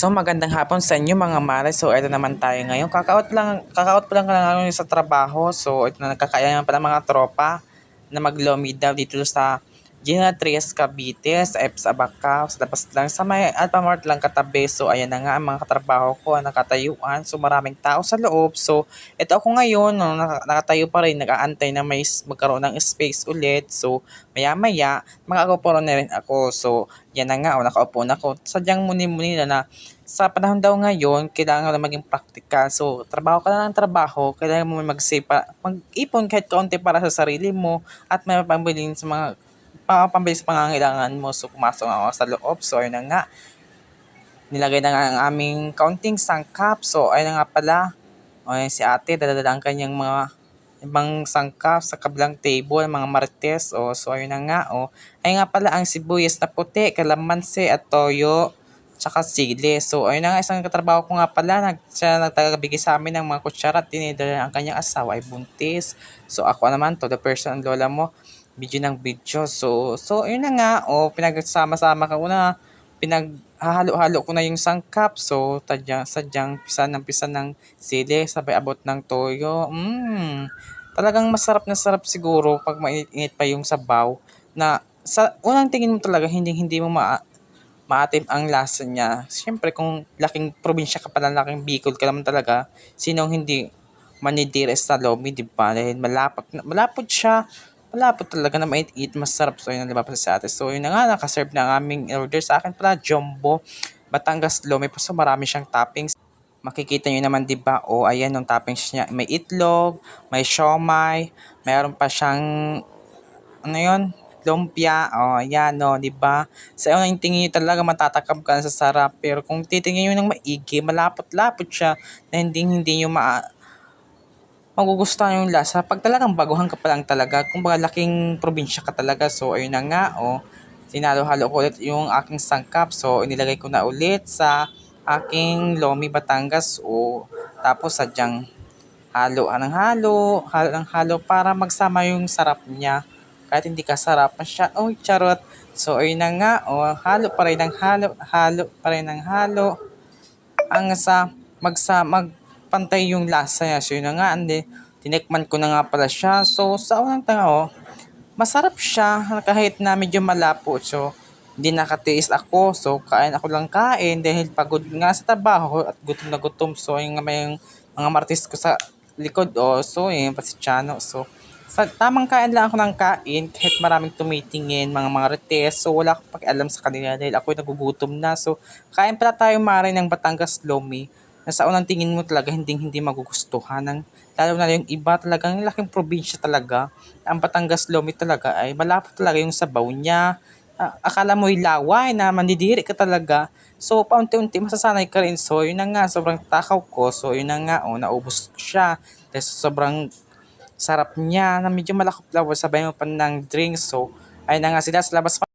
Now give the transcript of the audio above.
So magandang hapon sa inyo mga mare. So ito naman tayo ngayon. Kakaot pa lang ngayon sa trabaho. So ito na nagkakayanan pa ng mga tropa na mag-lomi daw dito sa Gina Trias Cavite, sa EPS Abaca, sa labas lang sa may Alphamart lang katabi. So ayan na nga ang mga katrabaho ko ang nakatayuan. So maraming tao sa loob. So ito ako ngayon, no, nakatayo pa rin, nag-aantay na magkaroon ng space ulit. So maya-maya, makakaupo na rin ako. So yan na nga, nakaupo na ako. Sadyang muni-muni na sa panahon daw ngayon, kailangan na maging practical. So, trabaho ka na ng trabaho, kailangan mo mag-save mag-ipon kahit kaunti para sa sarili mo at may pambilin sa mga pambili sa pangangailangan mo. So, pumasok ako sa loob. So, ayun na nga. Nilagay na nga ang aming counting sangkap. So, ayun na nga pala. O, ayun, si ate, dadala ang kanyang mga ibang sangkap sa kabilang table, mga marites. O, so, ayun na nga. O, ayun nga pala ang sibuyas na puti, kalamansi at toyo tsaka sili. So, ayun na nga, isang katrabaho ko nga pala, siya nagtagabigay sa amin ng mga kutsara at tinidala ang kanyang asawa ay buntis. So, ako naman to, the person, ang lola mo, video ng video. So ayun na nga, pinagsama-sama ko na, pinaghahalo-halo ko na yung sangkap. So, sadyang pisan ng sili, sabay abot ng toyo. Talagang masarap na sarap siguro pag mainit pa yung sabaw na sa unang tingin mo talaga hindi mo maatim ang lasa niya. Siyempre kung laking probinsya ka pala, laking Bicol ka naman talaga, sinong hindi manidires sa lomi, di ba? Dahil malapot talaga na mait-eat, masarap. So yun ang diba sa atin. So yun na nga, nakaserve na ang aming order sa akin pala, Jumbo, Batangas Lomi. So marami siyang toppings. Makikita nyo naman, di ba? O, ayan yung toppings niya. May itlog, may siomay, mayroon pa siyang ano yun? Lumpia. Oh, ayan, no, di ba? Sa unang tingin nyo talaga matatakam ka na sa sarap. Pero kung titingin nyo ng maigi, malapot-lapot siya na hindi nyo magugustuhan yung lasa. Pag talagang baguhan ka pa lang talaga, kung baga laking probinsya ka talaga. So, ayun na nga, oh. Sinalo-halo ko ulit yung aking sangkap. So, inilagay ko na ulit sa aking Lomi Batangas. O, tapos sadyang halo ng halo para magsama yung sarap niya. Kahit hindi ka sarap na siya, oh charot. So ayun na nga, oh, halo pa rin ng halo. Ang magpantay yung lasa niya. So yun na nga, tinikman ko na nga pala siya. So sa unang tanga, oh, masarap siya kahit na medyo malapo. So hindi nakatiis ako. So kain ako lang kain dahil pagod nga sa trabaho at gutom na gutom. So yung may mga martis ko sa likod. Oh, so yun, pasichano. So sa tamang kain lang ako ng kain kahit maraming tumitingin, mga marites. So wala akong pakialam sa kanila dahil ako'y nagugutom na. So kain pala tayo mare ng Batangas Lomi na sa unang tingin mo talaga hindi magugustuhan ng lalo na yung iba talagang laking probinsya talaga. Ang Batangas Lomi talaga ay malapot talaga yung sabaw niya. Akala mo laway na mandidiri ka talaga. So paunti-unti masasanay ka rin. So yun na nga, sobrang takaw ko. So yun na nga, naubos ko siya. Dahil sobrang sarap niya na medyo malakop-lawas sabay mo pa ng drinks. So ayun na nga sila sa labas pa.